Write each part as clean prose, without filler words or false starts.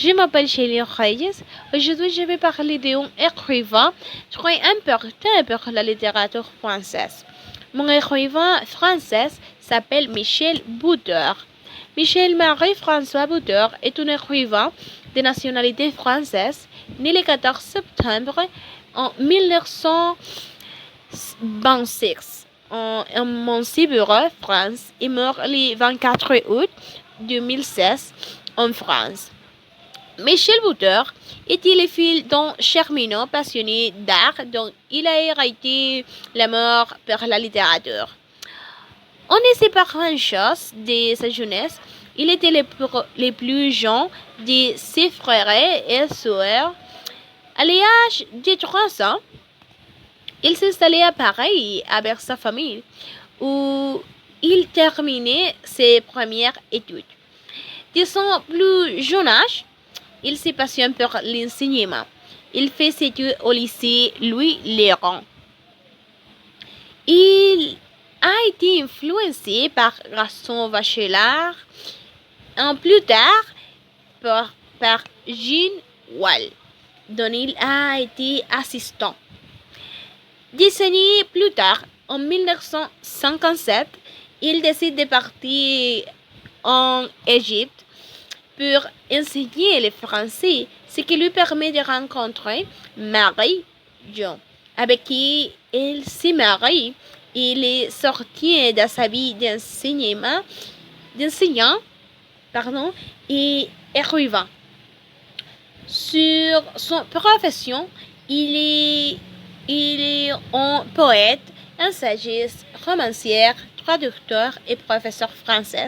Je m'appelle Shelly Reyes. Aujourd'hui, je vais parler d'un écrivain très important pour la littérature française. Mon écrivain français s'appelle Michel Butor. Michel-Marie François Butor est un écrivain de nationalité française, né le 14 septembre en 1926 en Montségur, France, et mort le 24 août 2016 en France. Michel Butor était le fils d'un cheminot passionné d'art dont il a hérité l'amour pour la littérature. On ne sait pas grand-chose de sa jeunesse. Il était le plus jeune de ses frères et sœurs. À l'âge de 3 ans, il s'installait à Paris avec sa famille, où il terminait ses premières études. De son plus jeune âge, il se passionne pour l'enseignement. Il fait ses études au lycée Louis Léron. Il a été influencé par Gaston Bachelard, et plus tard par Jean Wall, dont il a été assistant. 10 années plus tard, en 1957, il décide de partir en Égypte pour enseigner le français, ce qui lui permet de rencontrer Marie John, avec qui il se marie. Il est sorti de sa vie d'enseignant et écrivain. Sur son profession, il est un poète, un sagesse, romancière, traducteur et professeur français.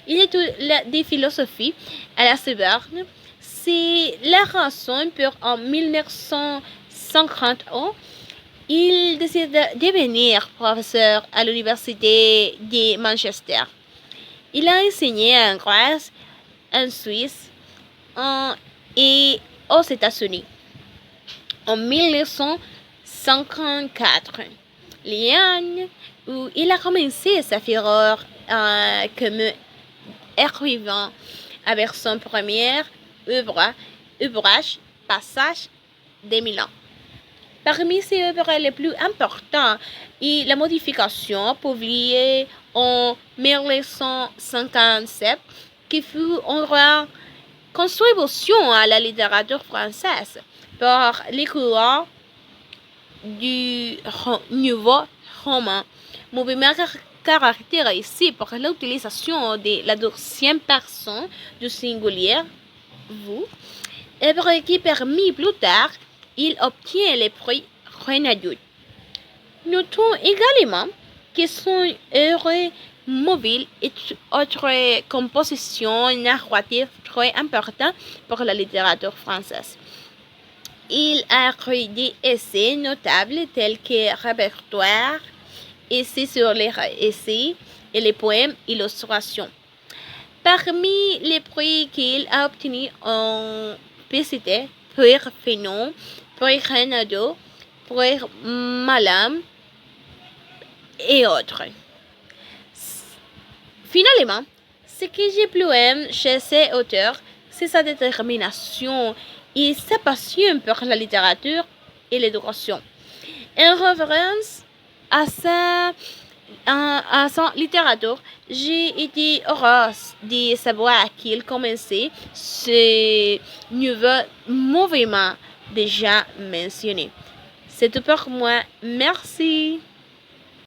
Il étudie des philosophies à la Sorbonne. C'est la raison pour en 1951, il décide de devenir professeur à l'université de Manchester. Il a enseigné en Grèce, en Suisse et aux États-Unis. En 1954, l'année où il a commencé sa carrière comme écrivain avec son premier ouvrage, Passage de Milan. Parmi ses œuvres les plus importantes est la modification publiée en 1957, qui fut une grande contribution à la littérature française par les courants du nouveau roman, mouvement caractérisé par l'utilisation de la deuxième personne du singulier vous, œuvre qui permis plus tard il obtient le prix Renaudot. Notons également que son œuvre mobile est autre composition narrative très importante pour la littérature française. Il a écrit des essais notables tels que Répertoire, Essais sur les essais et les poèmes illustrations. Parmi les prix qu'il a obtenus, on peut citer prix Fénon, prix Renaudot, prix Malam et autres. Finalement, ce que j'ai plus aimé chez ces auteurs, c'est sa détermination et sa passion pour la littérature et l'éducation. En référence à sa littérature, j'ai été heureuse de savoir qu'il commençait ce nouveau mouvement déjà mentionné. C'est tout pour moi. Merci.